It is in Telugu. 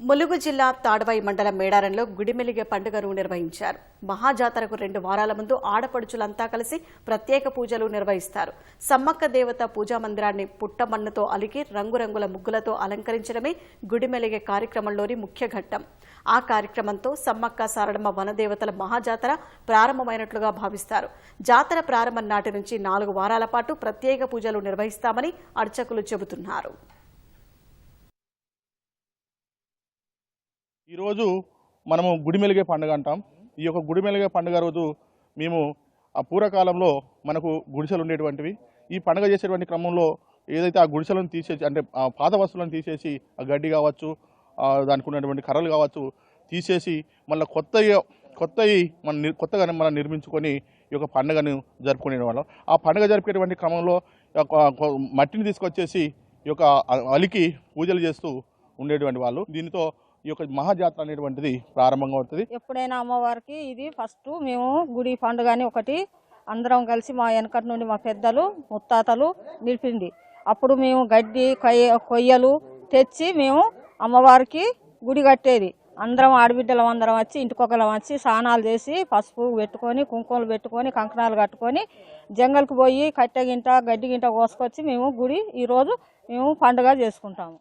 ములుగు జిల్లా తాడవాయి మండలం మేడారంలో గుడిమెలిగే పండుగను నిర్వహించారు. మహాజాతరకు 2 వారాల ముందు ఆడపడుచులంతా కలిసి ప్రత్యేక పూజలు నిర్వహిస్తారు. సమ్మక్క దేవత పూజా మందిరాన్ని పుట్టమన్నుతో అలికి రంగురంగుల ముగ్గులతో అలంకరించడమే గుడిమెలిగే కార్యక్రమంలోని ముఖ్య ఘట్టం. ఆ కార్యక్రమంతో సమ్మక్క సారడమ్మ వనదేవతల మహాజాతర ప్రారంభమైనట్లుగా భావిస్తారు. జాతర ప్రారంభం నాటి నుంచి 4 వారాల పాటు ప్రత్యేక పూజలు నిర్వహిస్తామని అర్చకులు చెబుతున్నారు. ఈరోజు మనము గుడిమెలిగే పండుగ అంటాం. ఈ యొక్క గుడిమెలిగే పండుగ రోజు మేము ఆ పూర్వకాలంలో మనకు గుడిసెలు ఉండేటువంటివి. ఈ పండుగ చేసేటువంటి క్రమంలో ఏదైతే ఆ గుడిసెలను తీసేసి, అంటే ఆ పాత వస్తువులను తీసేసి, ఆ గడ్డి కావచ్చు, దానికి ఉన్నటువంటి కర్రలు కావచ్చు తీసేసి మళ్ళీ కొత్తగా మనం నిర్మించుకొని ఈ యొక్క పండుగను జరుపుకునే వాళ్ళం. ఆ పండుగ జరిపేటువంటి క్రమంలో మట్టిని తీసుకొచ్చేసి ఈ యొక్క అలికి పూజలు చేస్తూ ఉండేటువంటి వాళ్ళు. దీనితో ఈ యొక్క మహాజాతర అనేటువంటిది ప్రారంభంగా అవుతుంది. ఎప్పుడైనా అమ్మవారికి ఇది ఫస్ట్ మేము గుడి పండుగ అని ఒకటి అందరం కలిసి మా వెనకటి నుండి మా పెద్దలు ముత్తాతలు నిలిపింది. అప్పుడు మేము గడ్డి కొయ్యలు తెచ్చి మేము అమ్మవారికి గుడి కట్టేది. అందరం ఆడబిడ్డలం అందరం వచ్చి ఇంటికొకరం వచ్చి స్నానాలు చేసి పసుపు పెట్టుకొని కుంకుమలు పెట్టుకొని కంకణాలు కట్టుకొని జంగల్కి పోయి కట్టె గింట గడ్డి గింట కోసుకొచ్చి మేము గుడి ఈరోజు మేము పండుగ చేసుకుంటాము.